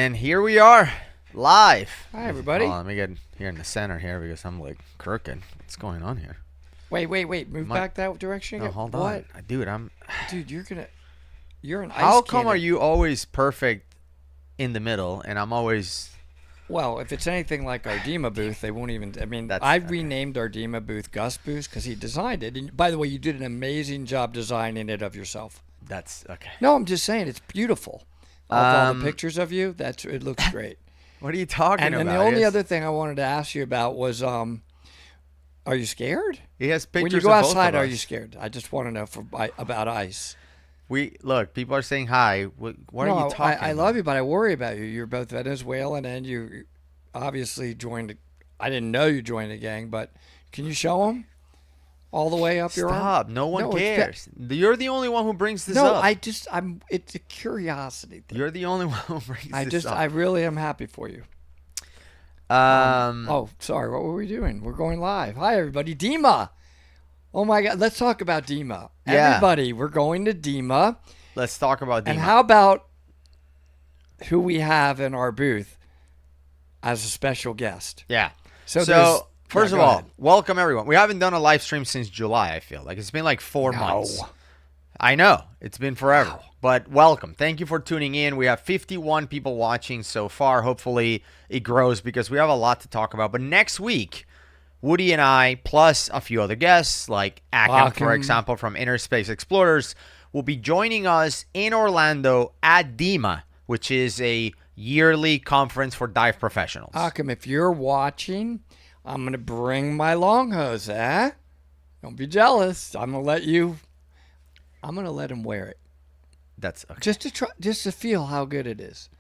And here we are, live. Hi, everybody. Let me get here in the center here because I'm like crooked. What's going on here? Wait. Move back that direction. No, hold what? on. Dude, you're an ice How come cannon. are you always perfect in the middle and I'm always... Well, if it's anything like our DEMA booth, they won't even... I mean, I renamed our DEMA booth Gus Booth because he designed it. And by the way, you did an amazing job designing it of yourself. That's okay. No, I'm just saying it's beautiful. All the pictures of you, it looks great. What are you talking about? And the only other thing I wanted to ask you about was, are you scared? He has pictures. When you go of both outside, of are us. you scared? I just want to know about ice. Look. People are saying hi. What are you talking about? I love you, but I worry about you. You're both Venezuelan, and you obviously joined. I didn't know you joined the gang, but can you show them all the way up your arm? Stop. No one cares. You're the only one who brings this up. No, it's a curiosity thing. You're the only one who brings this up. I really am happy for you. Oh, sorry. What were we doing? We're going live. Hi, everybody. DEMA. Oh, my God. Let's talk about DEMA. Yeah. Everybody, we're going to DEMA. Let's talk about DEMA. And how about who we have in our booth as a special guest? Yeah. So first of all, welcome, everyone. We haven't done a live stream since July, I feel. Like, it's been like 4 months. I know. It's been forever. Wow. But welcome. Thank you for tuning in. We have 51 people watching so far. Hopefully it grows because we have a lot to talk about. But next week, Woody and I, plus a few other guests, like Akim, for example, from Inner Space Explorers, will be joining us in Orlando at DEMA, which is a yearly conference for dive professionals. Akim, if you're watching, I'm going to bring my long hose, eh? Don't be jealous. I'm going to let him wear it. That's okay. Just to feel how good it is.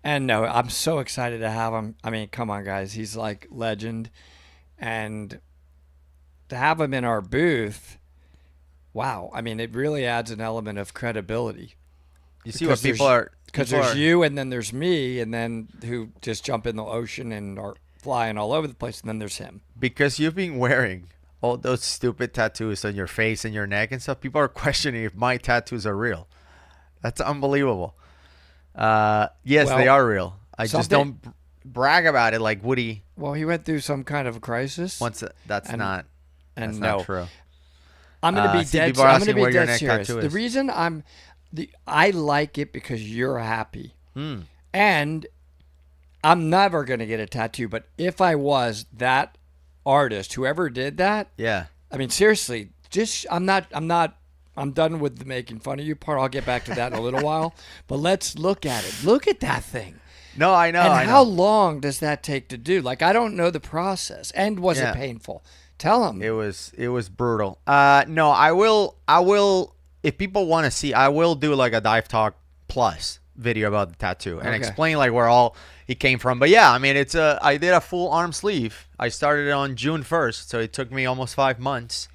And no, I'm so excited to have him. I mean, come on, guys. He's like legend. And to have him in our booth, wow. I mean, it really adds an element of credibility. You see what people are... Because there's you, and then there's me, and then who just jump in the ocean and are flying all over the place, and then there's him. Because you've been wearing all those stupid tattoos on your face and your neck and stuff, people are questioning if my tattoos are real. That's unbelievable. Yes, they are real. I just don't brag about it like Woody. Well, he went through some kind of a crisis. That's not true. I'm going to be dead. I'm going to be dead serious. The reason I like it because you're happy, and I'm never going to get a tattoo. But if I was that artist, whoever did that, yeah. I mean, seriously, I'm done with the making fun of you part. I'll get back to that in a little while. But let's look at it. Look at that thing. No, I know. And how long does that take to do? Like, I don't know the process. And was it painful? Tell them. It was brutal. No, I will. If people want to see, I will do like a Dive Talk Plus video about the tattoo and explain like where all it came from. But yeah, I mean, I did a full arm sleeve. I started it on June 1st, so it took me almost 5 months.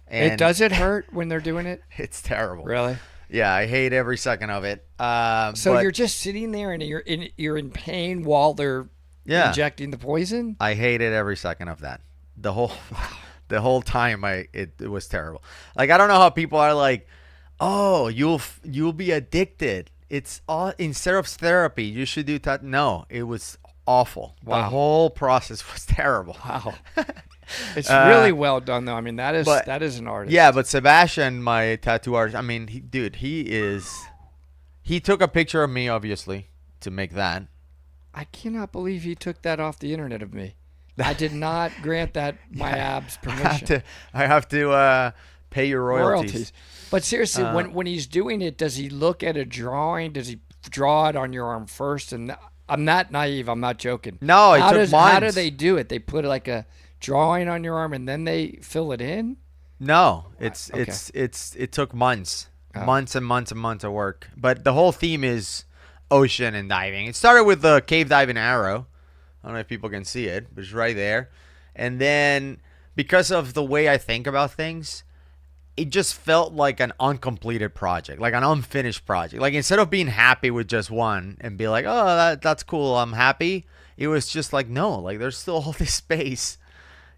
And does it hurt when they're doing it? It's terrible. Really? Yeah, I hate every second of it. So you're just sitting there and you're in pain while they're injecting the poison? I hated every second of that. The whole time it was terrible. Like, I don't know how people are like, "Oh, you'll be addicted. It's all instead of therapy, you should do that." No, it was awful. Wow. The whole process was terrible. Wow. It's really well done, though. I mean, that is an artist. Yeah, but Sebastian, my tattoo artist, I mean, he took a picture of me, obviously, to make that. I cannot believe he took that off the internet of me. I did not grant that my abs permission. I have to pay your royalties. But seriously, when he's doing it, does he look at a drawing? Does he draw it on your arm first? And I'm not naive. I'm not joking. No, it took months. How do they do it? They put like a drawing on your arm and then they fill it in? No, it took months. Months and months and months of work. But the whole theme is ocean and diving. It started with the cave diving arrow. I don't know if people can see it, but it's right there. And then because of the way I think about things, it just felt like an uncompleted project, like an unfinished project. Like, instead of being happy with just one and be like, "Oh, that's cool, I'm happy," it was just like, no, like, there's still all this space.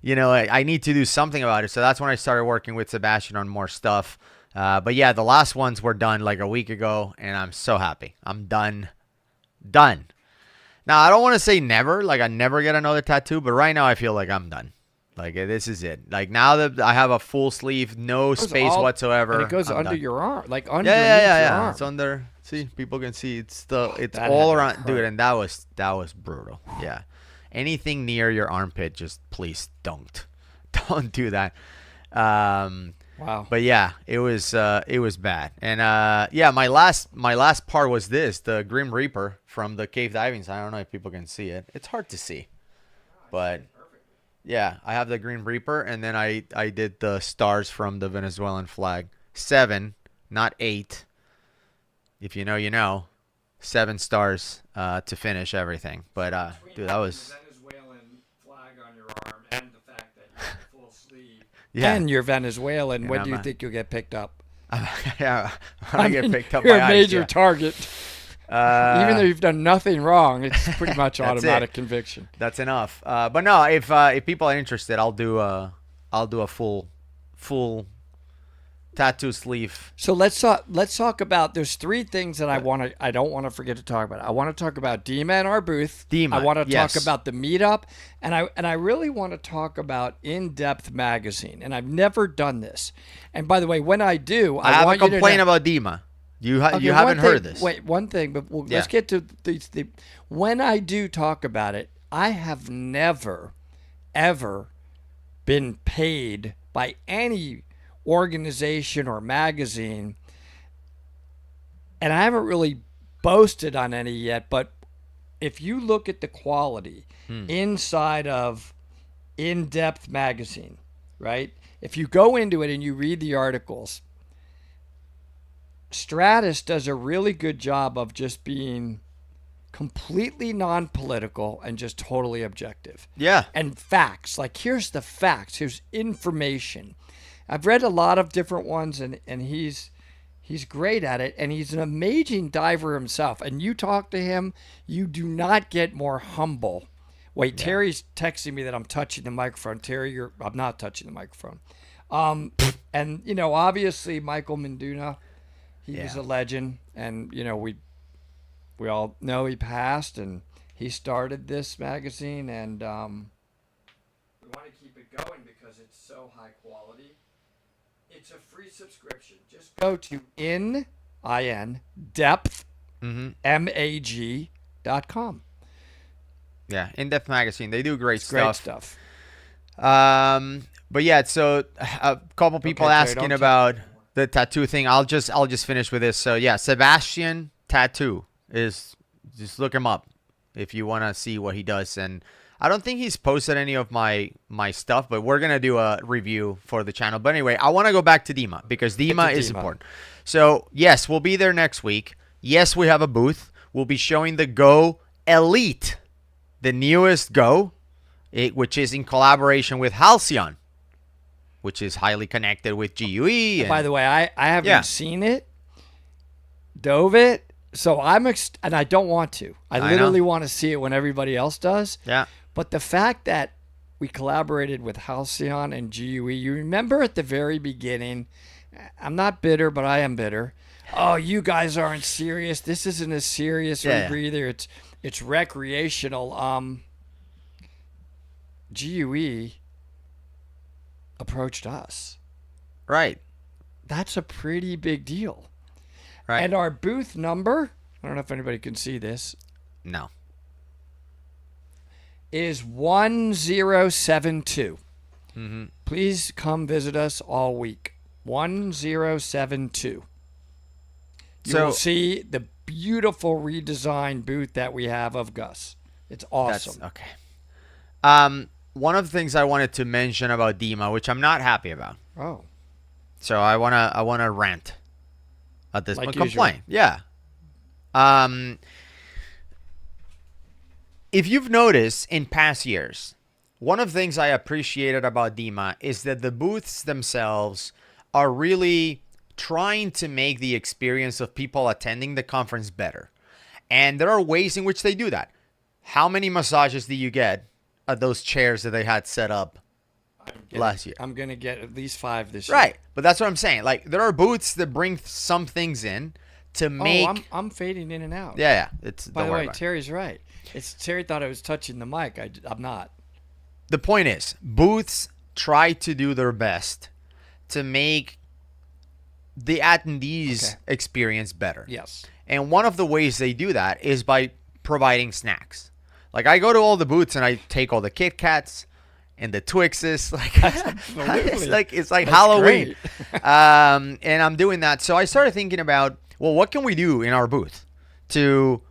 You know, I need to do something about it. So that's when I started working with Sebastian on more stuff. But yeah, the last ones were done like a week ago, and I'm so happy. I'm done. Now, I don't want to say never, like I never get another tattoo, but right now I feel like I'm done. Like this is it. Like now that I have a full sleeve, no space whatsoever. And it goes I'm under done. your arm, like underneath Yeah. your arm. It's under. See, people can see. It's That all had to around, hurt. dude. And that was brutal. Yeah. Anything near your armpit, just please don't do that. Wow. But yeah, it was bad. And yeah, my last part was the Grim Reaper from the cave diving. I don't know if people can see it. It's hard to see, but yeah, I have the Green Reaper, and then I did the stars from the Venezuelan flag. 7, not 8. If you know, you know. 7 stars to finish everything. But dude, that was. Venezuelan flag on your arm and the fact that you have full sleeve. Yeah. And you're Venezuelan. When I'm do you a- think you'll get picked up? Yeah, I get picked up You're by a major ICE, target. Even though you've done nothing wrong, it's pretty much That's automatic it. conviction. That's enough. But no, if people are interested, I'll do a full tattoo sleeve. So let's talk about. There's 3 things that I don't want to forget to talk about. I want to talk about DEMA and our booth. DEMA, I want to yes. talk about the meetup, and I really want to talk about In-Depth Magazine. And I've never done this. And by the way, when I do, I have a want you to complaint know- about DEMA. You Okay, haven't one heard thing- this. Wait, one thing, but Yeah. let's get to the. When I do talk about it, I have never, ever been paid by any organization or magazine, and I haven't really boasted on any yet. But if you look at the quality inside of In-Depth Magazine, right? If you go into it and you read the articles, Stratus does a really good job of just being completely non-political and just totally objective. Yeah. And facts. Like, here's the facts. Here's information. I've read a lot of different ones, and he's great at it, and he's an amazing diver himself. And you talk to him, you do not get more humble. Wait, yeah. Terry's texting me that I'm touching the microphone. Terry, I'm not touching the microphone. And, you know, obviously Michael Minduna, he was a legend, and, you know, we all know he passed, and he started this magazine, and we want to keep it going because it's so high quality. It's a free subscription. Just go to depth mag.com. Yeah, In-Depth Magazine. They do great stuff. Great stuff. But yeah, so a couple people asking about the tattoo thing. I'll just finish with this. So yeah, Sebastian Tattoo is, just look him up if you want to see what he does. And I don't think he's posted any of my stuff, but we're gonna do a review for the channel. But anyway, I want to go back to DEMA because DEMA is important. So yes, we'll be there next week. Yes, we have a booth. We'll be showing the Go Elite, the newest Go, which is in collaboration with Halcyon, which is highly connected with GUE. By the way, I haven't seen it, dove it, so and I don't want to. I literally want to see it when everybody else does. Yeah. But the fact that we collaborated with Halcyon and GUE, you remember at the very beginning, I'm not bitter, but I am bitter. Oh, you guys aren't serious. This isn't a serious rebreather. It's recreational. GUE approached us. Right. That's a pretty big deal. Right. And our booth number, I don't know if anybody can see this. No. Is 1072. Mm-hmm. Please come visit us all week. 1072. You will see the beautiful redesigned booth that we have of Gus. It's awesome. Okay. One of the things I wanted to mention about DEMA, which I'm not happy about. Oh. So I wanna rant at this point. Usual. Complain. Yeah. If you've noticed in past years, one of the things I appreciated about DEMA is that the booths themselves are really trying to make the experience of people attending the conference better. And there are ways in which they do that. How many massages do you get at those chairs that they had set up last year? I'm going to get at least 5 this year. Right. But that's what I'm saying. Like, there are booths that bring some things in to make... I'm fading in and out. Yeah. It's By the way, Terry's right. Terry thought I was touching the mic. I'm not. The point is, booths try to do their best to make the attendees experience better. Yes. And one of the ways they do that is by providing snacks. Like, I go to all the booths and I take all the Kit Kats and the Twixes. Like, it's like Halloween. And I'm doing that. So I started thinking about, well, what can we do in our booth to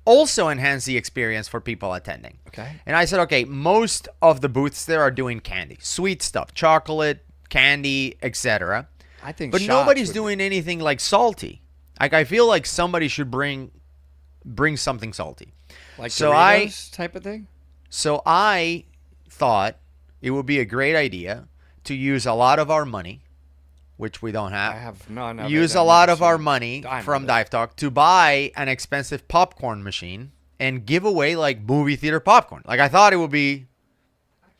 also enhance the experience for people attending? Okay. And I said, okay, most of the booths there are doing candy, sweet stuff, chocolate, candy, etc. I think, but nobody's doing anything like salty. Like, I feel like somebody should bring something salty, like Doritos type of thing. So I thought it would be a great idea to use a lot of our money, which we don't have. I have none. Use a lot of our money from Dive Talk to buy an expensive popcorn machine and give away like movie theater popcorn. Like, I thought it would be.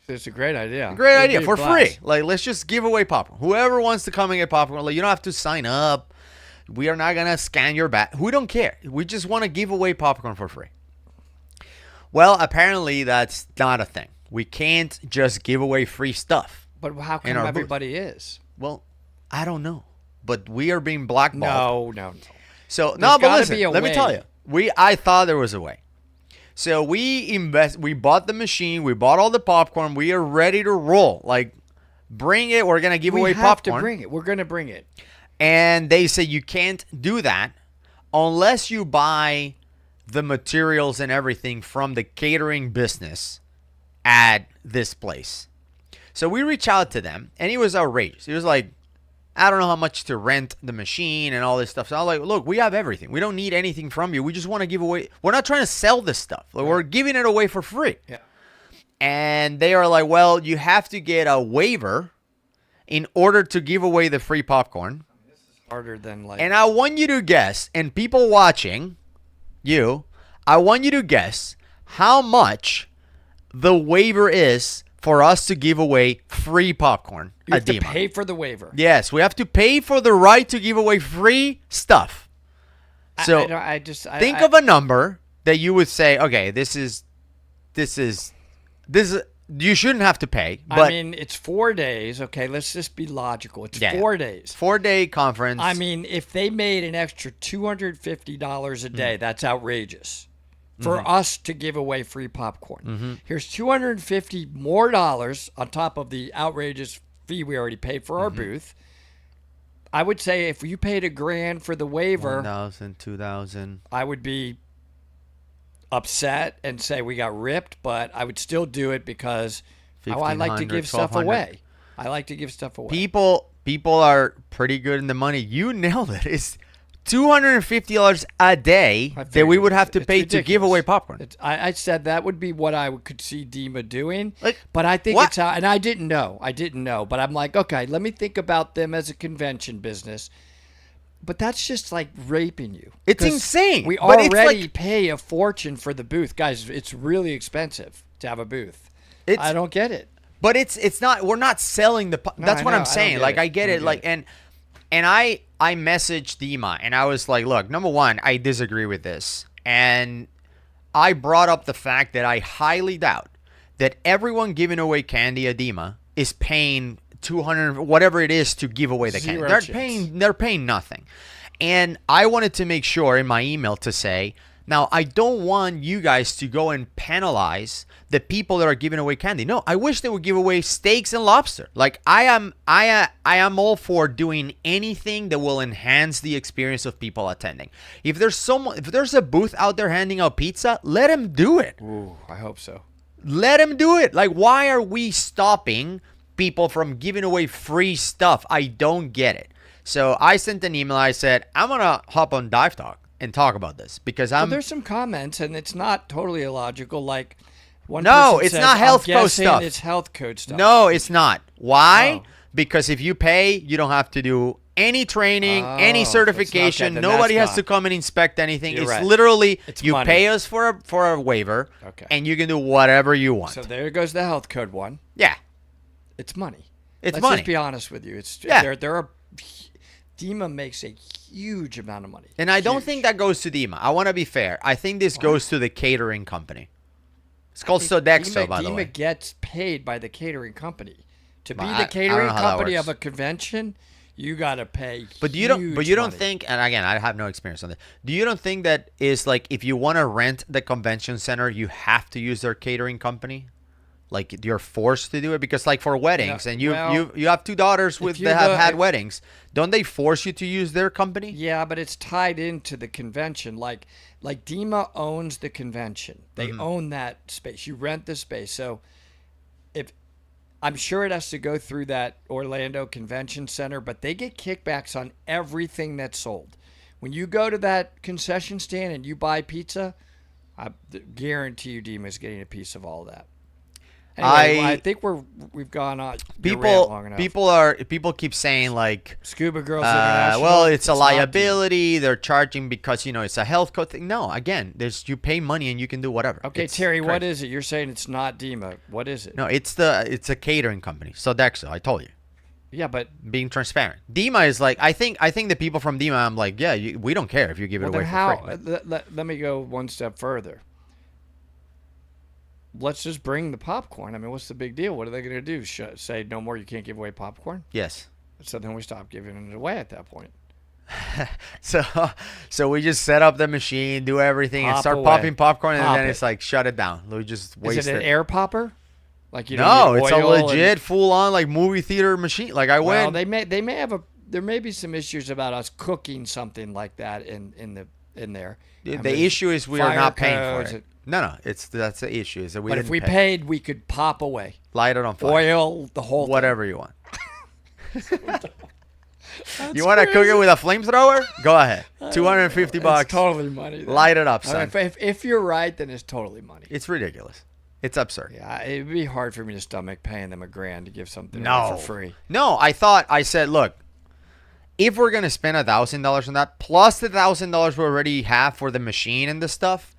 It's a great idea. Great idea for free. Like, let's just give away popcorn. Whoever wants to come and get popcorn, like, you don't have to sign up. We are not gonna scan your badge. We don't care. We just want to give away popcorn for free. Well, apparently that's not a thing. We can't just give away free stuff. But how come everybody is? Well, I don't know. But we are being blackballed. No. So but listen, let me tell you. I thought there was a way. So we bought the machine, we bought all the popcorn, we are ready to roll. Like, bring it, we're gonna give away popcorn. We have to bring it. We're gonna bring it. And they say you can't do that unless you buy the materials and everything from the catering business at this place. So we reached out to them, and he was outrageous. He was like, I don't know how much to rent the machine and all this stuff. So I was like, look, we have everything. We don't need anything from you. We just want to give away. We're not trying to sell this stuff. Like, we're giving it away for free. Yeah. And they are like, well, you have to get a waiver in order to give away the free popcorn. This is harder than like. And I want you to guess, and people watching, I want you to guess how much the waiver is for us to give away free popcorn. You have to pay for the waiver. Yes, we have to pay for the right to give away free stuff. So think of a number that you would say, okay, this is. You shouldn't have to pay. But I mean, it's 4 days. Okay, let's just be logical. It's 4 days. 4-day conference. I mean, if they made an extra $250 a day, that's outrageous. For us to give away free popcorn. Here's $250 more on top of the outrageous fee we already paid for our booth. I would say if you paid $1,000 for the waiver, $1,000, $2,000, I would be upset and say we got ripped, but I would still do it because I like to give stuff away. I like to give stuff away. People are pretty good in the money. You nailed it. It's $250 a day that we would have to pay to give away popcorn. I said that would be what I could see DEMA doing, but I think it's how, and I didn't know, but I'm like, okay, let me think about them as a convention business. But that's just like raping you. It's insane. We already pay a fortune for the booth. Guys, it's really expensive to have a booth. I don't get it. But it's not, we're not selling the, that's what I'm saying. Like, I get it. Like, and I messaged DEMA and I was like, look, number one, I disagree with this. And I brought up the fact that I highly doubt that everyone giving away candy at DEMA is paying $200, whatever it is, to give away the candy. They're paying nothing. And I wanted to make sure in my email to say, now, I don't want you guys to go and penalize the people that are giving away candy. No, I wish they would give away steaks and lobster. Like, I am all for doing anything that will enhance the experience of people attending. If there's a booth out there handing out pizza, let them do it. Ooh, I hope so. Let them do it. Like, why are we stopping people from giving away free stuff? I don't get it. So I sent an email. I said, I'm gonna hop on Dive Talk and talk about this because there's some comments and it's not totally illogical. Like, it's not health code stuff. It's health code stuff. No, it's not. Why? Because if you pay, you don't have to do any training, any certification. Nobody has to come and inspect anything. It's right. Literally, you money. Pay us for a waiver, and you can do whatever you want. So there goes the health code one. Yeah, it's money. It's money. Let's just be honest with you. There are DEMA makes a huge amount of money. And I don't think that goes to DEMA. I want to be fair. I think this goes to the catering company. It's called Sodexo, by the way. DEMA gets paid by the catering company. To be the catering company of a convention, you got to pay. But you don't think, and again, I have no experience on this. Do you don't think that is like if you want to rent the convention center, you have to use their catering company? Like you're forced to do it because, like for weddings, and you have two daughters that have had weddings. Don't they force you to use their company? Yeah, but it's tied into the convention. Like DEMA owns the convention. They own that space. You rent the space. So if I'm sure it has to go through that Orlando Convention Center, but they get kickbacks on everything that's sold. When you go to that concession stand and you buy pizza, I guarantee you DEMA is getting a piece of all that. Anyway, I think we've gone on. Long enough. People keep saying like Scuba Girls International. Well, it's a liability. They're charging because it's a health code thing. No, again, you pay money and you can do whatever. Okay, Terry, what is it? You're saying it's not DEMA. What is it? No, it's a catering company. Sodexo. I told you. Yeah, but being transparent. DEMA is like I think the people from DEMA. I'm like, yeah, we don't care if you give it away for free. Let me go one step further. Let's just bring the popcorn. I mean, what's the big deal? What are they going to do? Say no more? You can't give away popcorn? Yes. So then we stop giving it away at that point. So we just set up the machine, do everything, and start popping popcorn, and then it's like shut it down. We just waste it. Is it an air popper? Like no, it's a legit full on like movie theater machine. Like I went. Well, they may have there may be some issues about us cooking something like that in there. The issue is we are not paying for it. No, that's the issue. Is that but if we paid, we could pop away. Light it on fire. Oil the whole whatever you want. You want to cook it with a flamethrower? Go ahead. $250. It's totally money. Then. Light it up, son. If you're right, then it's totally money. It's ridiculous. It's absurd. Yeah, it'd be hard for me to stomach paying them $1,000 to give something away for free. No, I said, look, if we're gonna spend $1,000 on that, plus the $1,000 we already have for the machine and the stuff,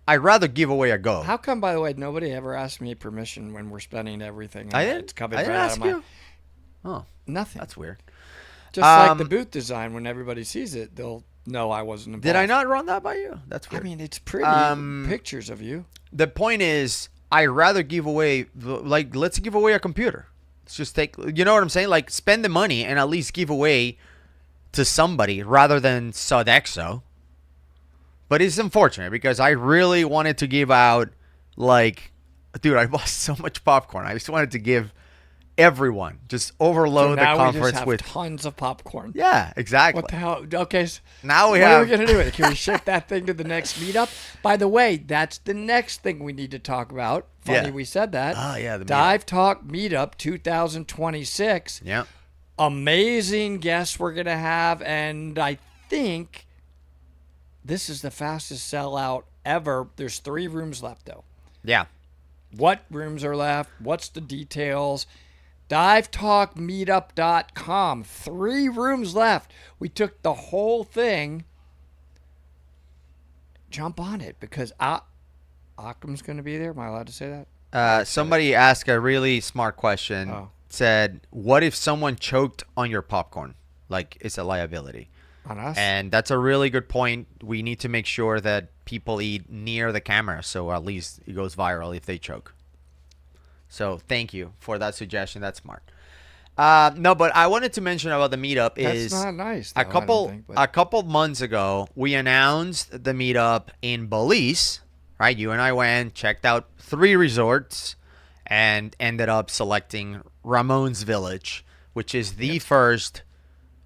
I'd rather give away a go. How come, by the way, nobody ever asked me permission when we're spending everything? I didn't. I didn't ask you. Oh, nothing. That's weird. Just like the booth design, when everybody sees it, they'll know I wasn't involved. Did I not run that by you? That's weird. I mean, it's pretty pictures of you. The point is, I'd rather give away, like, let's give away a computer. Let's just take, you know what I'm saying? Like, spend the money and at least give away to somebody rather than Sodexo. But it's unfortunate because I really wanted to give out, like, dude, I bought so much popcorn. I just wanted to give everyone, just overload the conference we just have with tons of popcorn. Yeah, exactly. What the hell? Okay, so now what are we going to do with it? Can we ship that thing to the next meetup? By the way, that's the next thing we need to talk about. Funny we said that. Oh, yeah. The Dive Talk Meetup 2026. Yeah. Amazing guests we're going to have, and I think this is the fastest sellout ever. There's 3 rooms left, though. Yeah. What rooms are left? What's the details? DiveTalkMeetup.com. 3 rooms left. We took the whole thing. Jump on it because Akram's going to be there. Am I allowed to say that? Somebody asked a really smart question. Said, what if someone choked on your popcorn? Like, it's a liability. On us? And that's a really good point. We need to make sure that people eat near the camera so at least it goes viral if they choke. So thank you for that suggestion. That's smart. No, but I wanted to mention about the meetup is that's not nice. Though, a couple months ago we announced the meetup in Belize. Right, you and I went, checked out 3 resorts, and ended up selecting Ramon's Village, which is the first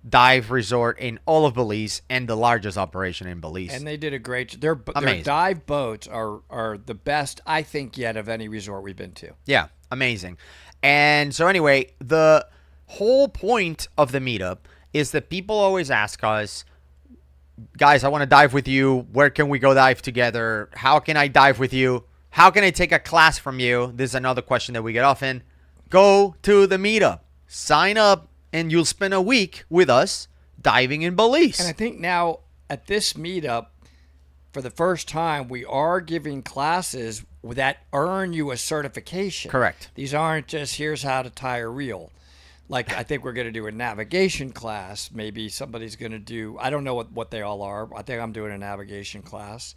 dive resort in all of Belize and the largest operation in Belize. And they did a great their dive boats are the best, I think, yet of any resort we've been to. Yeah, amazing. And so anyway, the whole point of the meetup is that people always ask us, guys, I want to dive with you. Where can we go dive together? How can I dive with you? How can I take a class from you? This is another question that we get often. Go to the meetup. Sign up. And you'll spend a week with us diving in Belize. And I think now at this meetup, for the first time, we are giving classes that earn you a certification. Correct. These aren't just here's how to tie a reel. Like, I think we're going to do a navigation class. Maybe somebody's going to do, I don't know what they all are. I think I'm doing a navigation class.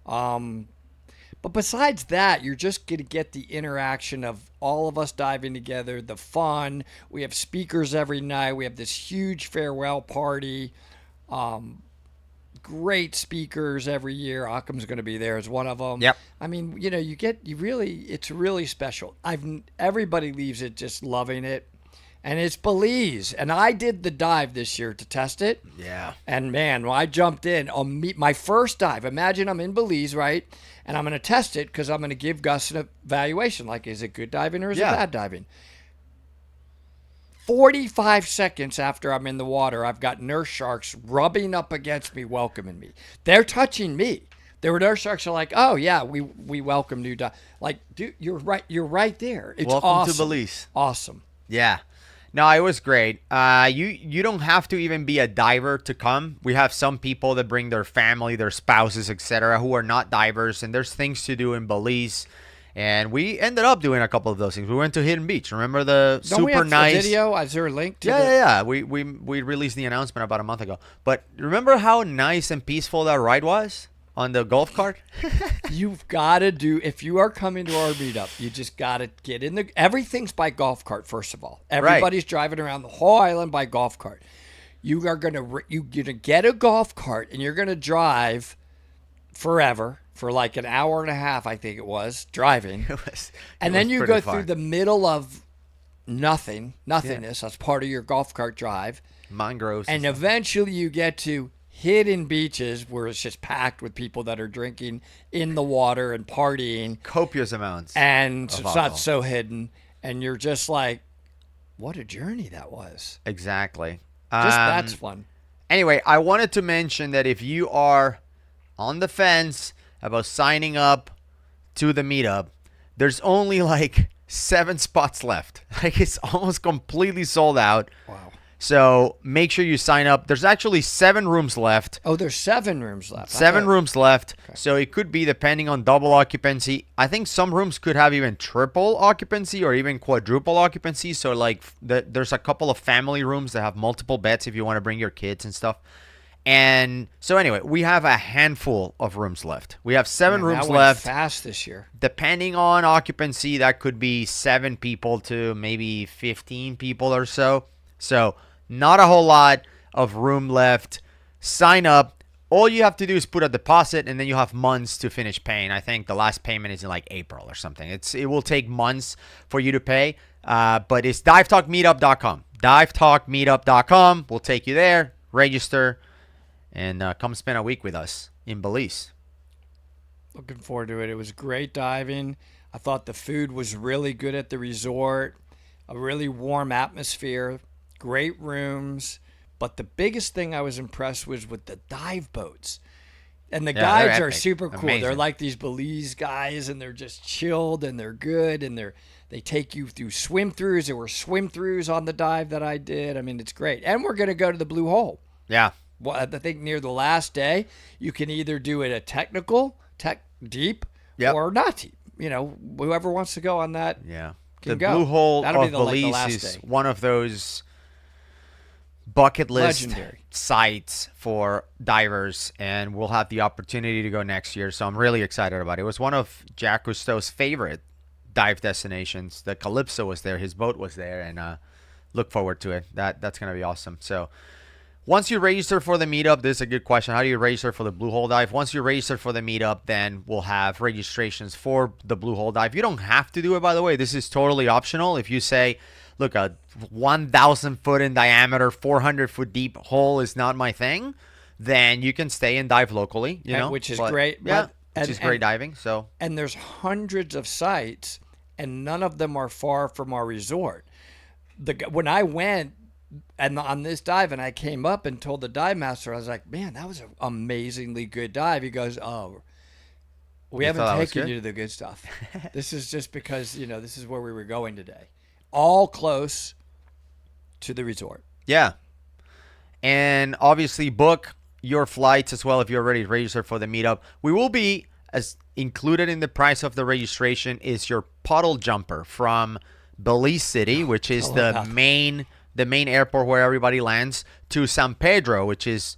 But besides that, you're just going to get the interaction of all of us diving together, the fun. We have speakers every night. We have this huge farewell party. Great speakers every year. Occam's going to be there as one of them. Yep. I mean, it's really special. Everybody leaves it just loving it. And it's Belize. And I did the dive this year to test it. Yeah. And man, when I jumped in on my first dive, imagine I'm in Belize, right? And I'm going to test it because I'm going to give Gus an evaluation. Like, is it good diving or is it bad diving? 45 seconds after I'm in the water, I've got nurse sharks rubbing up against me, welcoming me. They're touching me. There were nurse sharks are like, oh yeah, we welcome new dive. Like, dude, you're right there. It's Welcome awesome. to Belize. Awesome. Yeah. No, it was great. You don't have to even be a diver to come. We have some people that bring their family, their spouses, etc., who are not divers, and there's things to do in Belize. And we ended up doing a couple of those things. We went to Hidden Beach. Remember the Don't we super have nice a video? Is there a link to Yeah. We released the announcement about a month ago. But remember how nice and peaceful that ride was on the golf cart? You've got to do, if you are coming to our meetup, you just got to get in everything's by golf cart, first of all. Everybody's driving around the whole island by golf cart. You're going to get a golf cart and you're going to drive forever for like an hour and a half, I think it was, driving. And then you go through the middle of nothingness. That's part of your golf cart drive. Mangroves. And eventually you get to hidden beaches where it's just packed with people that are drinking in the water and partying. Copious amounts. And it's not so hidden. And you're just like, what a journey that was. Exactly. That's fun. Anyway, I wanted to mention that if you are on the fence about signing up to the meetup, there's only like 7 spots left. Like, it's almost completely sold out. Wow. So make sure you sign up. There's actually 7 rooms left. Oh, there's 7 rooms left. 7 rooms left. Okay. So it could be depending on double occupancy. I think some rooms could have even triple occupancy or even quadruple occupancy. So like there's a couple of family rooms that have multiple beds if you want to bring your kids and stuff. And so anyway, we have a handful of rooms left. We have 7 rooms that went left. Fast this year. Depending on occupancy, that could be 7 people to maybe 15 people or so. So not a whole lot of room left. Sign up. All you have to do is put a deposit, and then you have months to finish paying. I think the last payment is in like April or something. It will take months for you to pay. But it's divetalkmeetup.com. Divetalkmeetup.com. We'll take you there. Register. And come spend a week with us in Belize. Looking forward to it. It was great diving. I thought the food was really good at the resort. A really warm atmosphere. Great rooms. But the biggest thing I was impressed with the dive boats. And the guides are super cool. Amazing. They're like these Belize guys, and they're just chilled, and they're good, and they take you through swim-throughs. There were swim-throughs on the dive that I did. I mean, it's great. And we're going to go to the Blue Hole. Yeah. Well, I think near the last day, you can either do it tech deep, or not deep. You know, whoever wants to go on that can go. The Blue Hole That'll of Belize is one of those bucket list sites for divers, and we'll have the opportunity to go next year. So I'm really excited about it. It was one of Jack Cousteau's favorite dive destinations. The Calypso was there. His boat was there, and look forward to it. That's going to be awesome. So once you register for the meetup, this is a good question. How do you register for the Blue Hole dive? Once you register for the meetup, then we'll have registrations for the Blue Hole dive. You don't have to do it, by the way. This is totally optional. If you say, look, a 1,000 foot in diameter, 400 foot deep hole is not my thing, then you can stay and dive locally, which is great. Yeah, which is great diving. So, and there's hundreds of sites, and none of them are far from our resort. When I went, and on this dive, and I came up and told the dive master, I was like, man, that was an amazingly good dive. He goes, oh, we haven't taken you to the good stuff. This is just because, this is where we were going today. All close to the resort. Yeah. And obviously book your flights as well if you're already registered for the meetup. We will be, as included in the price of the registration is your puddle jumper from Belize City, which is the main airport where everybody lands, to San Pedro, which is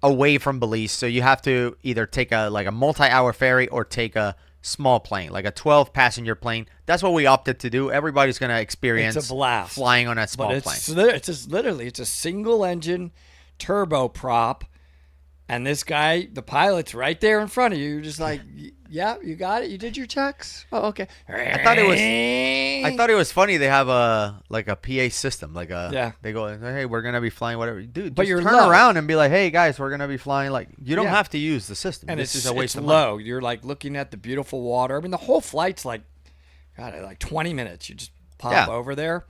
away from Belize. So you have to either take a multi-hour ferry or take a small plane, like a 12-passenger plane. That's what we opted to do. Everybody's going to experience it's a blast. Flying on a small plane. It's just literally, it's a single engine turboprop. And this guy, the pilot's right there in front of you. You're just like, yeah, you got it. You did your checks. Oh, okay. I thought it was funny. They have a PA system, they go, hey, we're gonna be flying whatever, dude. But you're turn around and be like, hey guys, we're gonna be flying. Like, you don't have to use the system. And this is a waste of low. money. You're like looking at the beautiful water. I mean, the whole flight's like 20 minutes. You just pop over there.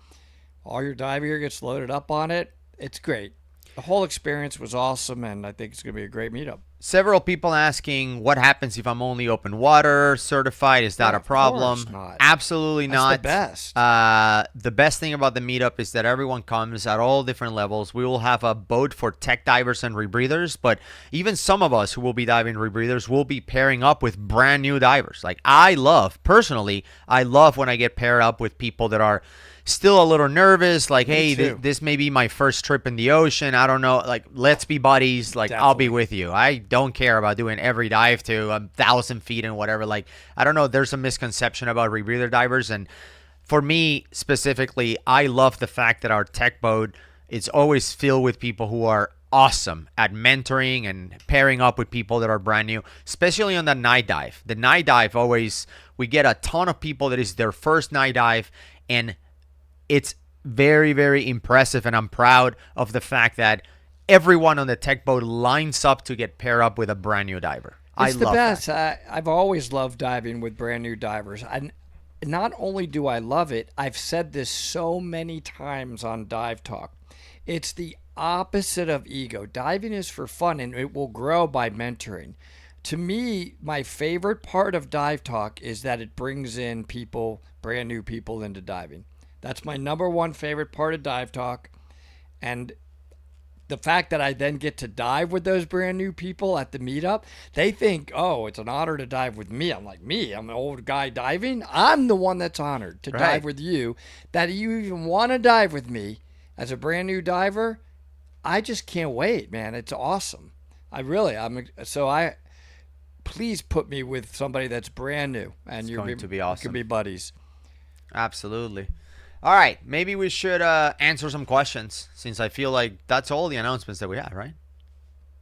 All your dive gear gets loaded up on it. It's great. The whole experience was awesome, and I think it's going to be a great meetup. Several people asking, what happens if I'm only open water certified? Is that a problem? Of course not. Absolutely not. That's the best. The best thing about the meetup is that everyone comes at all different levels. We will have a boat for tech divers and rebreathers, but even some of us who will be diving rebreathers will be pairing up with brand new divers. Like, personally, I love when I get paired up with people that are still a little nervous, like, hey, this may be my first trip in the ocean. I don't know. Like, let's be buddies. Like, definitely. I'll be with you. I don't care about doing every dive to 1,000 feet and whatever. Like, I don't know. There's a misconception about rebreather divers. And for me specifically, I love the fact that our tech boat is always filled with people who are awesome at mentoring and pairing up with people that are brand new, especially on the night dive. The night dive we get a ton of people that is their first night dive, and it's very, very impressive, and I'm proud of the fact that everyone on the tech boat lines up to get paired up with a brand new diver. It's the best. I've always loved diving with brand new divers. And not only do I love it, I've said this so many times on Dive Talk. It's the opposite of ego. Diving is for fun, and it will grow by mentoring. To me, my favorite part of Dive Talk is that it brings in people, brand new people, into diving. That's my number one favorite part of Dive Talk. And the fact that I then get to dive with those brand new people at the meetup, they think, oh, it's an honor to dive with me. I'm like, me? I'm an old guy diving? I'm the one that's honored to dive with you. That you even want to dive with me as a brand new diver, I just can't wait, man. It's awesome. Please put me with somebody that's brand new. And you're going to be awesome. You can be buddies. Absolutely. All right, maybe we should answer some questions, since I feel like that's all the announcements that we had, right?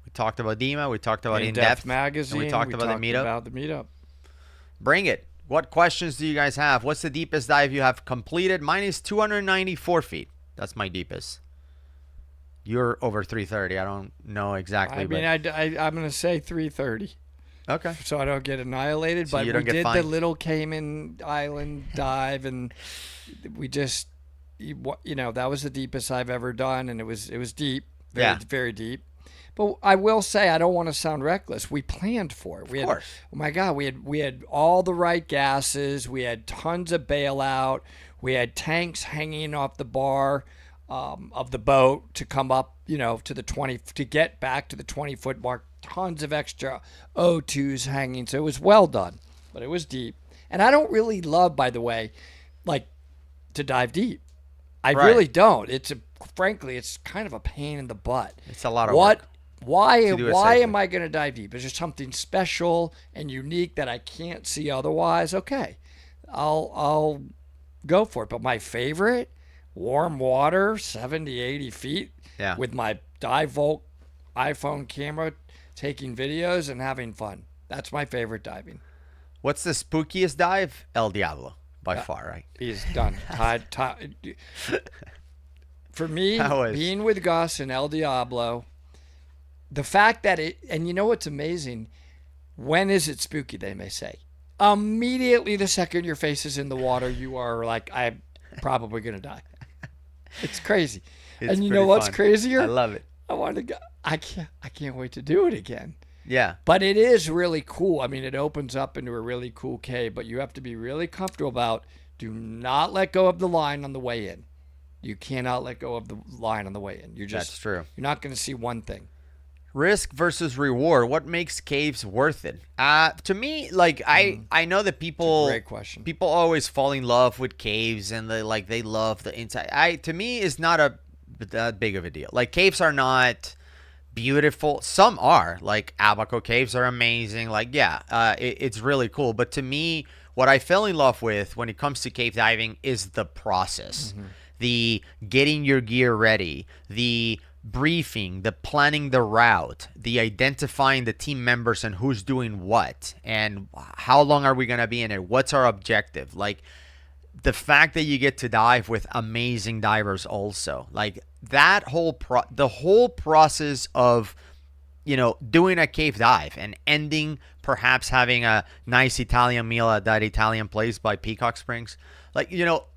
We talked about DEMA, we talked about In-Depth Magazine, and we talked about the meetup. Bring it. What questions do you guys have? What's the deepest dive you have completed? Mine is 294 feet. That's my deepest. You're over 330. I don't know exactly. I'm going to say 330. Okay. So I don't get annihilated, so but we did the little Cayman Island dive, and we just, that was the deepest I've ever done, and it was deep, very deep. But I will say, I don't want to sound reckless. We planned for it. Of course. Oh my God, we had all the right gases. We had tons of bailout. We had tanks hanging off the bar of the boat to come up, to the 20, to get back to the 20-foot mark. Tons of extra O2s hanging. So it was well done, but it was deep. And I don't really love, by the way, like, to dive deep. I really don't. Frankly, it's kind of a pain in the butt. It's a lot of work. Why am I going to dive deep? Is there something special and unique that I can't see otherwise? Okay, I'll go for it. But my favorite, warm water, 70, 80 feet, with my Dive Volt iPhone camera, taking videos and having fun. That's my favorite diving. What's the spookiest dive? El Diablo, by far, right? He's done. For me, being with Gus and El Diablo, the fact that and you know what's amazing? When is it spooky, they may say? Immediately the second your face is in the water, you are like, I'm probably going to die. It's crazy. And you know what's crazier? I love it. I want to go. I can't wait to do it again. Yeah. But it is really cool. I mean, it opens up into a really cool cave, but you have to be really comfortable about, do not let go of the line on the way in. You cannot let go of the line on the way in. That's true. You're not going to see one thing. Risk versus reward. What makes caves worth it? To me, like I know that Great question. people always fall in love with caves and they love the inside. To me is not that big of a deal. Like caves are not beautiful. Some are, like Abaco caves are amazing. Like yeah, it's really cool. But to me, what I fell in love with when it comes to cave diving is the process, the getting your gear ready, the briefing, the planning the route, the identifying the team members and who's doing what, and how long are we going to be in it, what's our objective. Like the fact that you get to dive with amazing divers also, like that the whole process of doing a cave dive and ending perhaps having a nice Italian meal at that Italian place by Peacock Springs, like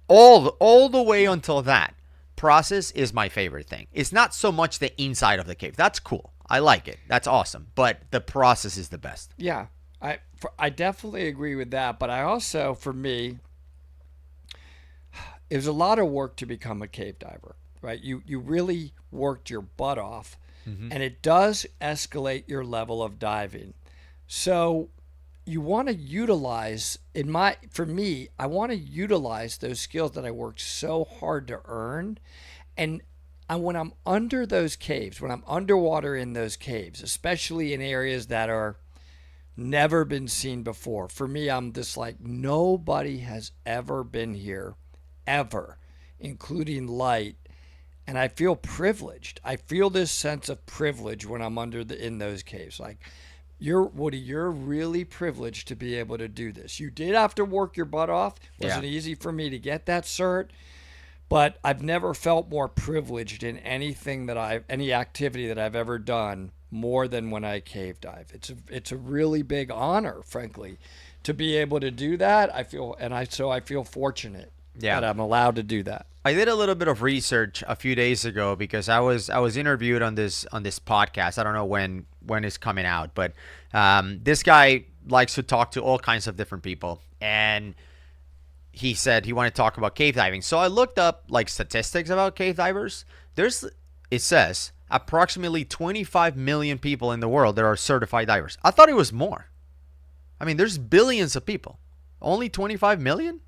all the way until that process is my favorite thing. It's not so much the inside of the cave. That's cool. I like it. That's awesome. But the process is the best. Yeah, I definitely agree with that. But I also, for me, it was a lot of work to become a cave diver, right? You really worked your butt off, and it does escalate your level of diving. So you want to utilize, for me, I want to utilize those skills that I worked so hard to earn. And when I'm under those caves, when I'm underwater in those caves, especially in areas that are never been seen before, for me, I'm just like, nobody has ever been here, ever, including light. And I feel privileged. I feel this sense of privilege when I'm in those caves. Like, Woody, you're really privileged to be able to do this. You did have to work your butt off. It wasn't easy for me to get that cert, but I've never felt more privileged in any activity that I've ever done more than when I cave dive. It's a really big honor, frankly, to be able to do that. I feel fortunate that I'm allowed to do that. I did a little bit of research a few days ago because I was interviewed on this podcast. I don't know when it's coming out, but this guy likes to talk to all kinds of different people, and he said he wanted to talk about cave diving. So I looked up like statistics about cave divers. It says approximately 25 million people in the world that are certified divers. I thought it was more. I mean, there's billions of people. Only 25 million?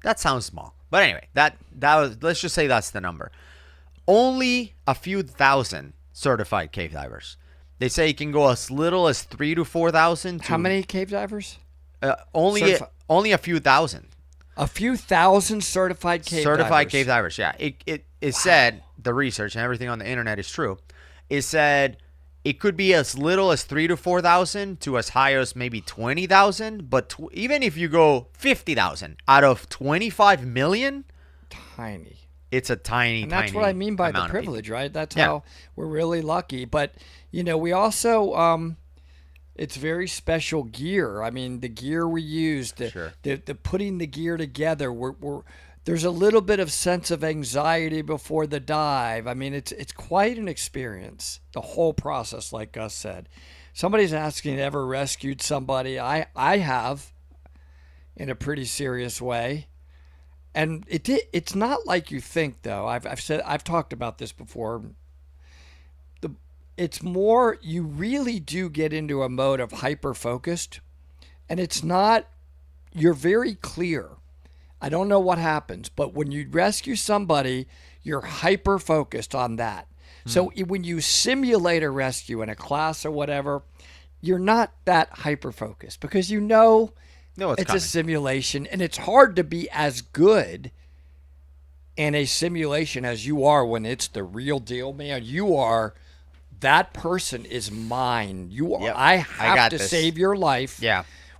That sounds small. But anyway, that was, let's just say that's the number. Only a few thousand certified cave divers. They say it can go as little as 3,000 to 4,000. How many cave divers? Only a few thousand. A few thousand certified cave divers. Yeah. It said, the research and everything on the internet is true. It said it could be as little as 3,000 to 4,000 to as high as maybe 20,000. But even if you go 50,000 out of 25 million, tiny. It's a tiny, and that's tiny what I mean by the amount of privilege, right? That's how we're really lucky. But we also it's very special gear. I mean, the gear we use, the putting the gear together, there's a little bit of sense of anxiety before the dive. I mean, it's quite an experience, the whole process, like Gus said. Somebody's asking, ever rescued somebody? I have, in a pretty serious way. And it's not like you think, though. I've talked about this before. It's more, you really do get into a mode of hyper-focused. And it's not, you're very clear. I don't know what happens, but when you rescue somebody, you're hyper-focused on that. So when you simulate a rescue in a class or whatever, you're not that hyper-focused because it's coming. a simulation, and it's hard to be as good in a simulation as you are when it's the real deal, man. That person is mine. I have to save your life,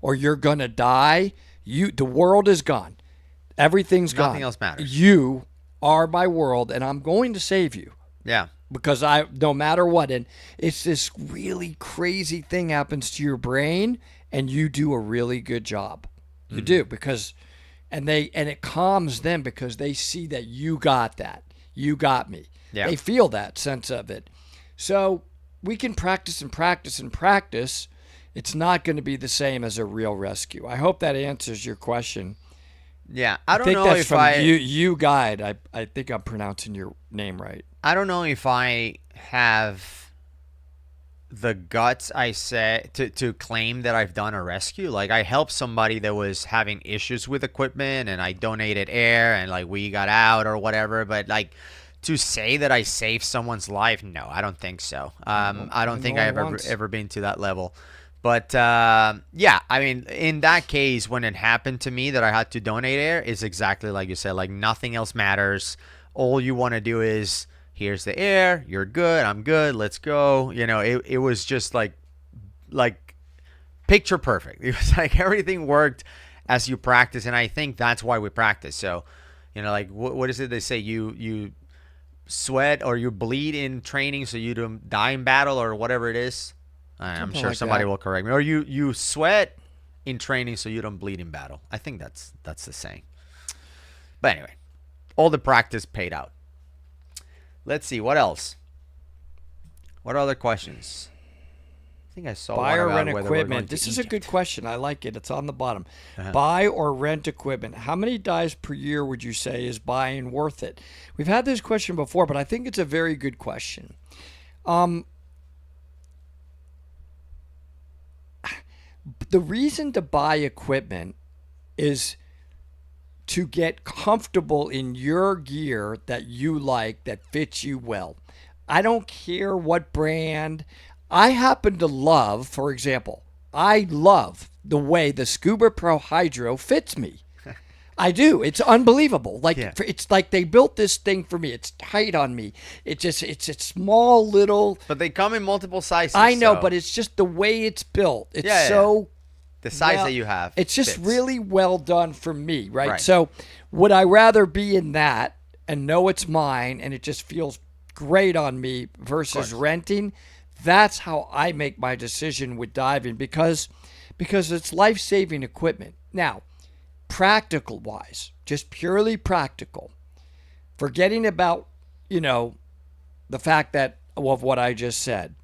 or you're gonna die. The world is gone. Everything's gone. Nothing else matters. You are my world, and I'm going to save you. Yeah. Because no matter what, and it's this really crazy thing happens to your brain, and you do a really good job. You do, because, and it calms them because they see that you got that. You got me. Yeah. They feel that sense of it. So we can practice and practice and practice. It's not going to be the same as a real rescue. I hope that answers your question. Yeah, I don't know if you guide. I think I'm pronouncing your name right. I don't know if I have the guts I say to claim that I've done a rescue. Like I helped somebody that was having issues with equipment and I donated air and like we got out or whatever. But like to say that I saved someone's life, no, I don't think so. I don't think I've ever been to that level. But yeah, I mean, in that case, when it happened to me that I had to donate air, it's exactly like you said. Like nothing else matters. All you want to do is here's the air. You're good. I'm good. Let's go. You know, it was just like picture perfect. It was like everything worked as you practice, and I think that's why we practice. So, you know, like what is it they say? You sweat or you bleed in training, so you don't die in battle or whatever it is. I'm sure like somebody will correct me. Or you sweat in training, so you don't bleed in battle. I think that's the saying. But anyway, all the practice paid out. Let's see. What else? What other questions? I think I saw buy or rent equipment. This is a good question. I like it. It's on the bottom. Buy or rent equipment. How many dives per year would you say is buying worth it? We've had this question before, but I think it's a very good question. The reason to buy equipment is to get comfortable in your gear that you like, that fits you well. I don't care what brand. I happen to love, for example, I love the way the Scuba Pro Hydro fits me. I do. It's unbelievable. Like it's like they built this thing for me. It's tight on me. It's a small little. But they come in multiple sizes. I know, but it's just the way it's built. It's the size that you have. It's just really well done for me, right? So would I rather be in that and know it's mine and it just feels great on me versus renting? That's how I make my decision with diving because it's life-saving equipment. Now, practical wise, just purely practical, forgetting about, the fact that of what I just said.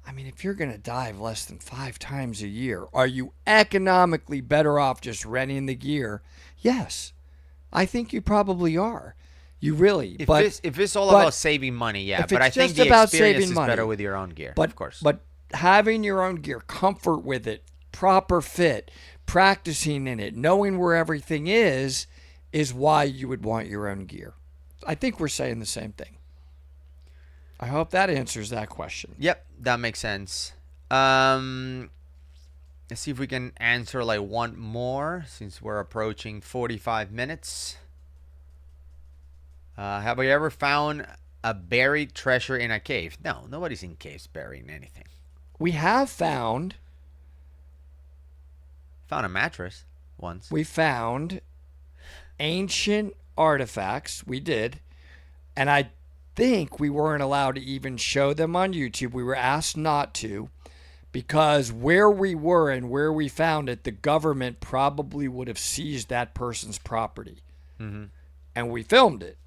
I mean, if you're going to dive less than 5 times a year, are you economically better off just renting the gear? Yes, I think you probably are. You really. If it's all about saving money, yeah. But I think the experience is better with your own gear, of course. But having your own gear, comfort with it, proper fit, practicing in it, knowing where everything is why you would want your own gear. I think we're saying the same thing. I hope that answers that question. Yep, that makes sense. Let's see if we can answer like one more since we're approaching 45 minutes. Have you ever found a buried treasure in a cave? No, nobody's in caves burying anything. We have found a mattress once. We found ancient artifacts. We did. And I think we weren't allowed to even show them on YouTube. We were asked not to because where we were and where we found it, the government probably would have seized that person's property. Mm-hmm. And we filmed it.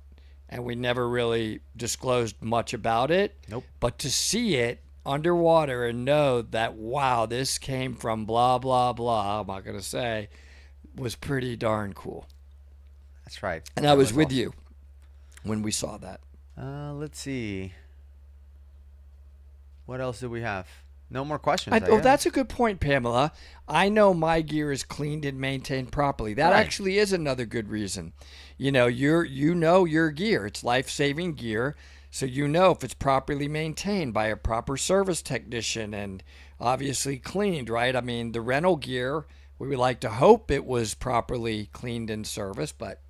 And we never really disclosed much about it. Nope. But to see it underwater and know that, wow, this came from blah, blah, blah, I'm not going to say, was pretty darn cool. That's right. And I was with you when we saw that. Let's see. What else do we have? No more questions. That's a good point, Pamela. I know my gear is cleaned and maintained properly. That actually is another good reason. You know your gear. It's life-saving gear, so you know if it's properly maintained by a proper service technician and obviously cleaned, right? I mean, the rental gear, we would like to hope it was properly cleaned and serviced, but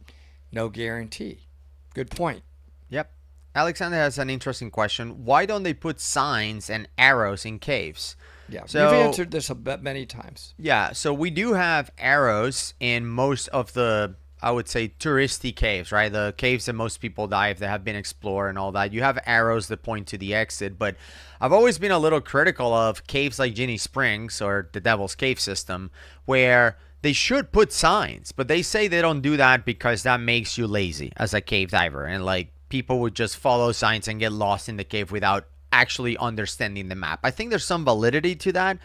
no guarantee. Good point. Yep. Alexander has an interesting question. Why don't they put signs and arrows in caves? Yeah, you've answered this many times. Yeah, so we do have arrows in most of the, I would say, touristy caves, right? The caves that most people dive that have been explored and all that. You have arrows that point to the exit, but I've always been a little critical of caves like Ginny Springs or the Devil's Cave system where they should put signs, but they say they don't do that because that makes you lazy as a cave diver, and like people would just follow signs and get lost in the cave without actually understanding the map. I think there's some validity to that,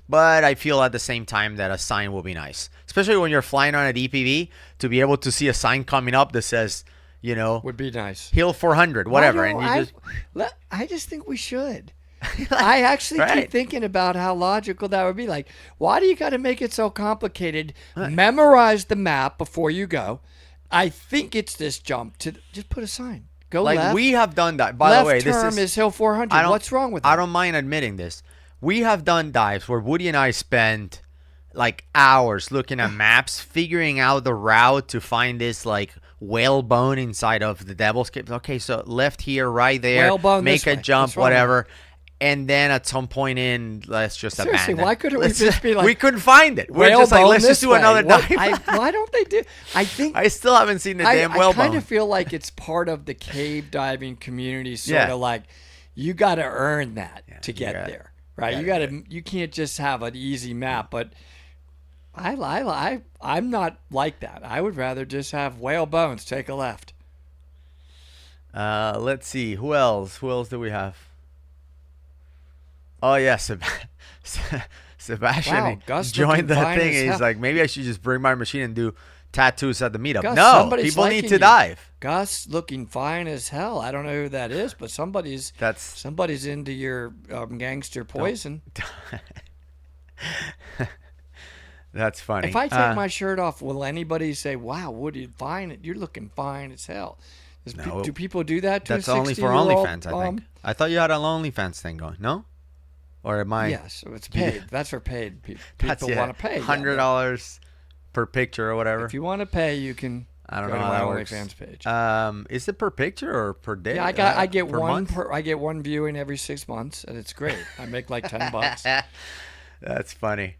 but I feel at the same time that a sign will be nice, especially when you're flying on a DPV, to be able to see a sign coming up that says, would be nice. Hill 400, whatever. I just think we should. I actually Right. keep thinking about how logical that would be. Like, why do you got to make it so complicated? Memorize the map before you go. I think it's this jump to just put a sign. Go Like left. we have done that. By Left the way, turn is Hill 400. What's wrong with that? I don't mind admitting this. We have done dives where Woody and I spent like hours looking at maps, figuring out the route to find this like whalebone inside of the Devil's Cave. Okay, so left here, right there, Whalebone make this a way. jump, What's wrong with whatever. And then at some point in, let's just Seriously, abandon. why couldn't we just be like, we couldn't find it. We're just like, whalebone let's just this do way? another What- dive. why don't they do? I think I still haven't seen the damn I whalebone. kind of feel like it's part of the cave diving community, sort Yeah. of like you got to earn that to get gotta- there, right? gotta You got to. You can't just have an easy map. But I'm not like that. I would rather just have whale bones. Take a left. Let's see. Who else? Who else do we have? Oh yeah, Sebastian Wow, Gus joined looking the fine thing. as He's hell. like, maybe I should just bring my machine and do tattoos at the meetup. Gus, No, somebody's people need liking to you. dive. Gus looking fine as hell. I don't know who that is, but somebody's into your gangster poison. That's funny. If I take my shirt off, will anybody say, "Wow, Woody, fine? You're looking fine as hell"? No. Do people do that to that's a only for 16-year-old, OnlyFans, I think. I thought you had an OnlyFans thing going. No, or am I? Yes, it's paid. That's for paid people. That's People want to pay. $100 per picture or whatever. If you want to pay, you can. I don't go know to how my that works. OnlyFans page. Is it per picture or per day? Yeah, I get per one. month? I get one viewing every 6 months, and it's great. I make like $10. That's funny.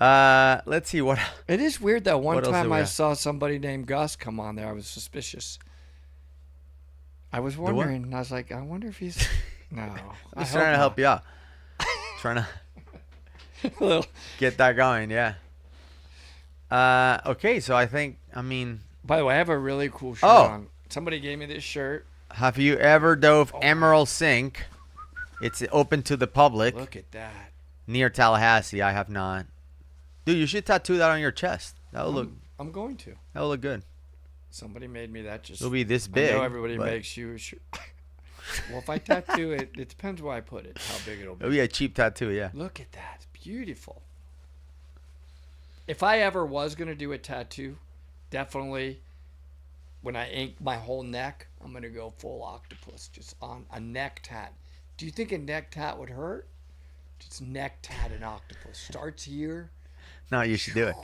Let's see what. It is weird though. One What else do time we I have? saw somebody named Gus come on there. I was suspicious. I was wondering. I was like, I wonder if he's. No, I was trying to help you out. Trying to get that going. Yeah. Okay, so I think. I mean, By the way, I have a really cool shirt Oh. on. Somebody gave me this shirt. have you ever dove Emerald Sink? It's open to the public Look at that. near Tallahassee. I have not. Dude, you should tattoo that on your chest. That would look. I'm going to. That would look good. Somebody made me that. Just It'll be this I big. know everybody but makes you a shirt. Well, if I tattoo it, it depends where I put it, how big it'll be. It'll be a cheap tattoo. Yeah. Look at that. It's beautiful. If I ever was going to do a tattoo, definitely when I ink my whole neck, I'm going to go full octopus, just on a neck tat. Do you think a neck tat would hurt? Just neck tat and octopus. Starts here. No, you should do it.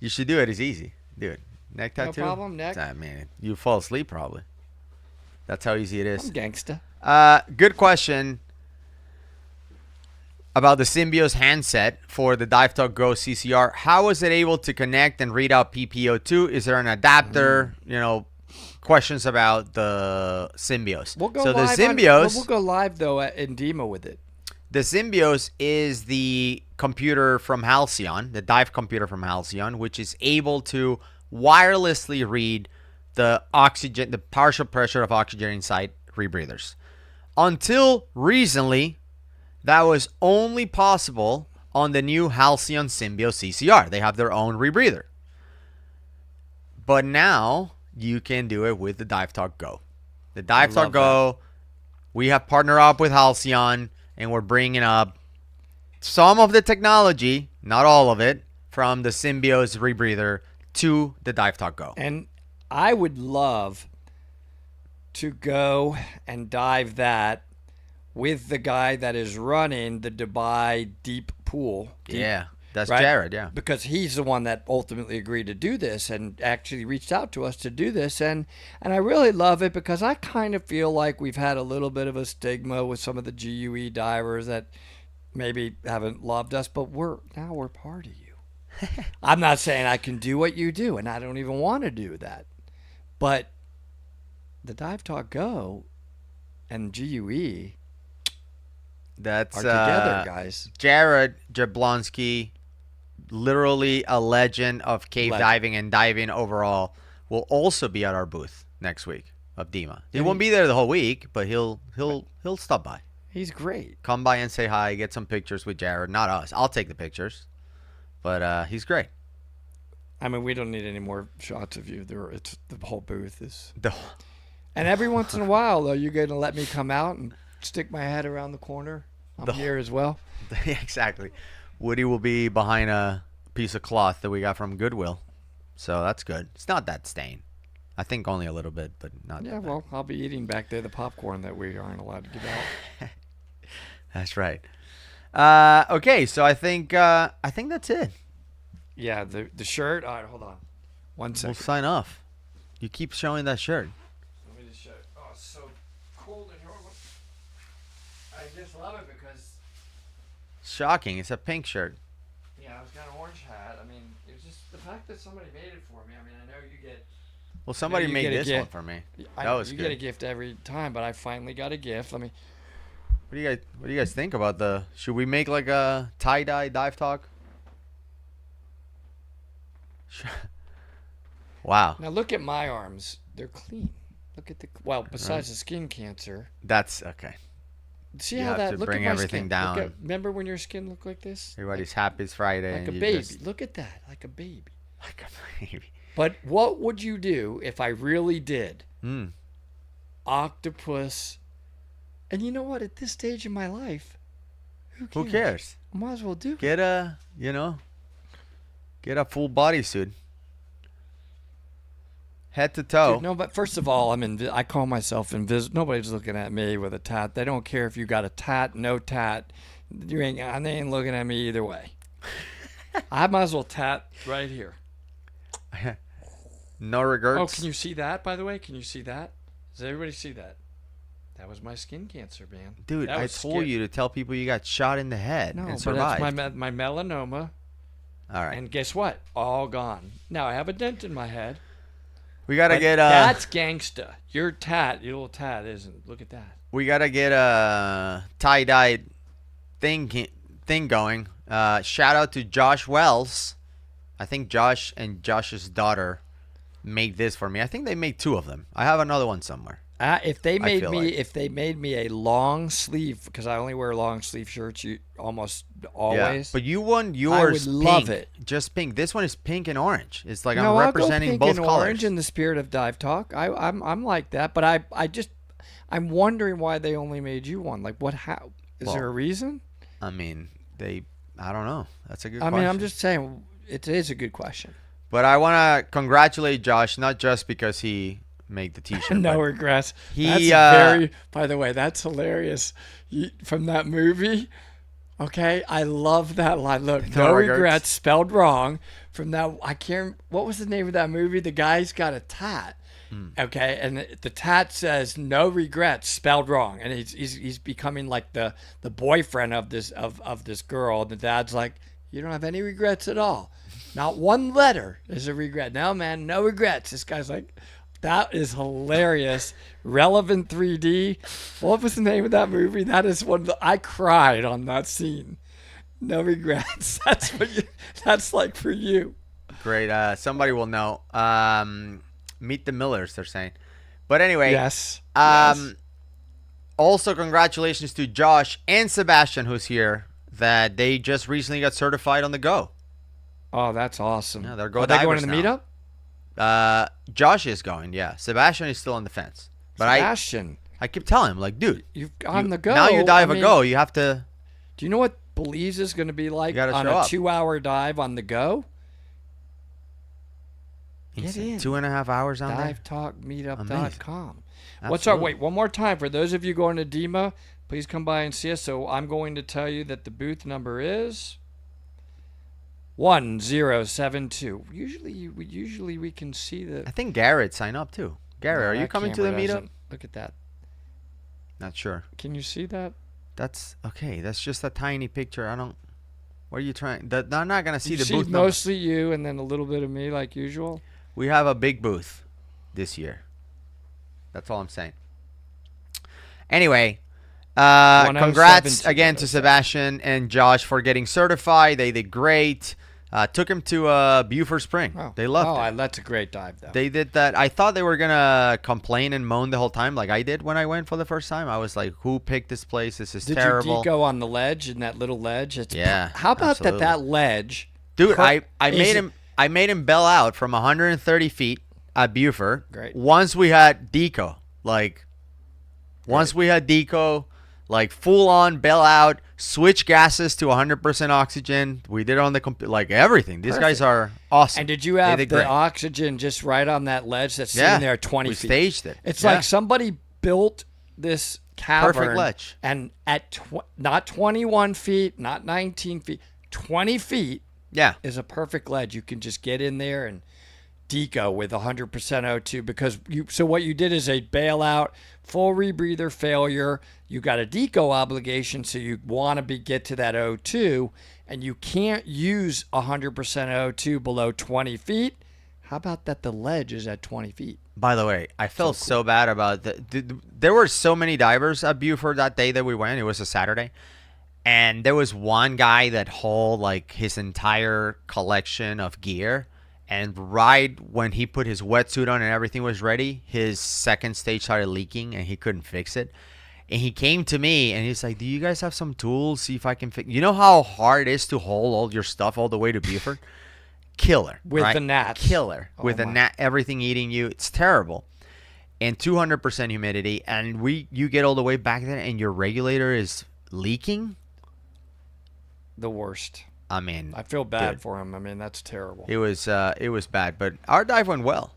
You should do it. It's easy. Do it. Neck No tattoo. problem, neck. I mean, you fall asleep probably. That's how easy it is. I'm gangsta. Good question about the Symbios handset for the Dive Talk Go CCR. How was it able to connect and read out PPO2? Is there an adapter? You know, questions about the Symbios. We'll go so live the Symbios, we'll go live though in DEMA with it. the Symbios is the computer from Halcyon, the dive computer from Halcyon, which is able to wirelessly read the oxygen, the partial pressure of oxygen inside rebreathers. Until recently, that was only possible on the new Halcyon Symbios CCR. They have their own rebreather. But now you can do it with the Dive Talk Go. The Dive Talk Go, we have partnered up with Halcyon, and we're bringing up some of the technology, not all of it, from the Symbios rebreather to the Dive Talk Go. And I would love to go and dive that with the guy that is running the Dubai deep pool. Yeah, that's right? Jared, yeah. Because he's the one that ultimately agreed to do this and actually reached out to us to do this. And I really love it because I kind of feel like we've had a little bit of a stigma with some of the GUE divers that maybe haven't loved us, but we're part of you. I'm not saying I can do what you do, and I don't even want to do that. But the Dive Talk Go and GUE That's are together, guys. Jared Jablonski, literally a legend of cave diving and diving overall, will also be at our booth next week of DEMA. He won't be there the whole week, but he'll stop by. He's great. Come by and say hi, get some pictures with Jared. Not us. I'll take the pictures. But he's great. I mean, we don't need any more shots of you. It's the whole booth is. The- And every once in a while, though, you're going to let me come out and stick my head around the corner, I'm here as well. Exactly. Woody will be behind a piece of cloth that we got from Goodwill. So that's good. It's not that stained. I think only a little bit, but not that bad. Well, I'll be eating back there the popcorn that we aren't allowed to give out. That's right. Okay, so I think that's it. Yeah, the shirt. All right, hold on. 1 second. We'll sign off. You keep showing that shirt. Let me just show it. Oh, it's so cold in here. I just love it because... Shocking. It's a pink shirt. Yeah, it's got an orange hat. I mean, it's just the fact that somebody made it for me. I mean, I know you get... Well, somebody made this one for me. That was good. You get a gift every time, but I finally got a gift. Let me... What do you guys think about the... Should we make like a tie-dye dive talk? Wow. Now look at my arms. They're clean. Look at the... Well, besides the skin cancer. That's okay. See you how have that... to Look bring at my everything skin. down. Remember when your skin looked like this? Everybody's happy it's Friday. Like and a baby. Just... Look at that. Like a baby. Like a baby. But what would you do if I really did? Octopus. And you know what? At this stage in my life, who cares? I might as well do it. Get a full bodysuit. Head to toe. Dude, no, but first of all, I call myself invisible. Nobody's looking at me with a tat. They don't care if you got a tat, no tat. They ain't looking at me either way. I might as well tat right here. No regrets. Oh, can you see that, by the way? Can you see that? Does everybody see that? That was my skin cancer, man. Dude, I told you to tell people you got shot in the head and survived. But that's my melanoma. All right. And guess what? All gone. Now, I have a dent in my head. We got to get That's gangsta. Your little tat isn't. Look at that. We got to get a tie-dye thing going. Shout out to Josh Wells. I think Josh and Josh's daughter made this for me. I think they made 2 of them. I have another one somewhere. If they made me a long sleeve, because I only wear long sleeve shirts almost always. Yeah, but you won yours. I would love it. Just pink. This one is pink and orange. It's like I'm representing both and colors. Orange in the spirit of Dive Talk. I'm like that, but I'm wondering why they only made you one. Like what? How? Is there a reason? I mean, I don't know. That's a good. I question. mean, I'm just saying it is a good question. But I want to congratulate Josh, not just because he made the T-shirt. No regrets. By the way, that's hilarious. From that movie. Okay, I love that line. Look, no regrets spelled wrong. From that, I can't. What was the name of that movie? The guy's got a tat. Okay, and the tat says no regrets spelled wrong, and he's becoming like the boyfriend of this girl. And the dad's like, you don't have any regrets at all. Not one letter is a regret. No, man, no regrets. This guy's like, that is hilarious. Relevant 3D. What was the name of that movie? That is I cried on that scene. No regrets. That's like for you. Great. Somebody will know. Meet the Millers, they're saying. But anyway. Yes. Also, congratulations to Josh and Sebastian, who's here, that they just recently got certified on the Go. Oh, that's awesome. Yeah, they're Are they going to the meetup? Josh is going, yeah. Sebastian is still on the fence. But Sebastian. I keep telling him, like, dude. On the Go. Now you dive a Go. You have to. Do you know what Belize is going to be like on a 2-hour dive on the Go? Get in. 2.5 hours on there? DiveTalkMeetup.com. Wait, one more time. For those of you going to DEMA, please come by and see us. So I'm going to tell you that the booth number is 1072. Usually we can see the... I think Garrett signed up too. Garrett, are you coming to the meetup? Look at that. Not sure. Can you see that? That's okay. That's just a tiny picture. What are you trying? I'm not going to see the booth. Mostly you and then a little bit of me like usual. We have a big booth this year. That's all I'm saying. Anyway, congrats again to Sebastian and Josh for getting certified. They did great. Took him to Beaufort Spring. Oh. They loved it. That's a great dive, though. They did that. I thought they were going to complain and moan the whole time like I did when I went for the first time. I was like, who picked this place? This is terrible. Did you deco on the ledge, in that little ledge? Yeah. How about that ledge? Dude, I made him bail out from 130 feet at Beaufort. Great. Once we had deco. Once we had deco, Like full on bail out, switch gases to 100% oxygen. We did it on the like everything. These guys are awesome. And did you have the oxygen just right on that ledge that's sitting there at 20 feet? We staged it. It's like somebody built this cavern. Perfect ledge. And at not 21 feet, not 19 feet, 20 feet is a perfect ledge. You can just get in there and deco with 100% O2 because so what you did is a bailout, full rebreather failure. You got a deco obligation, so you want to get to that O2, and you can't use 100% O2 below 20 feet. How about that the ledge is at 20 feet? By the way, I felt so bad about there were so many divers at Buford that day that we went. It was a Saturday. And there was one guy that hauled like his entire collection of gear. And right when he put his wetsuit on and everything was ready, his second stage started leaking and he couldn't fix it. And he came to me and he's like, do you guys have some tools? See if I can fix. You know how hard it is to haul all your stuff all the way to Buford? Killer. With the gnats. Killer. With the gnat, everything eating you. It's terrible. And 200% humidity. And you get all the way back there and your regulator is leaking. The worst. I mean, I feel bad for him. I mean, that's terrible. It was bad, but our dive went well.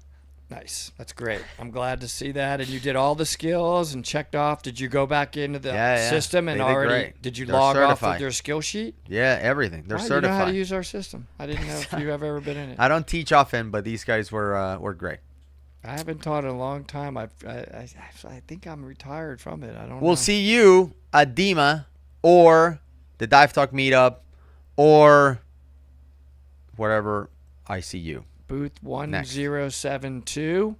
Nice. That's great. I'm glad to see that. And you did all the skills and checked off. Did you go back into the system and did you log off with your skill sheet? Yeah, everything. They're certified. You know how to use our system. I didn't know if you have ever been in it. I don't teach often, but these guys were great. I haven't taught in a long time. I think I'm retired from it. I don't know. We'll see you at DEMA or the Dive Talk Meetup or wherever I see you. Booth 1072.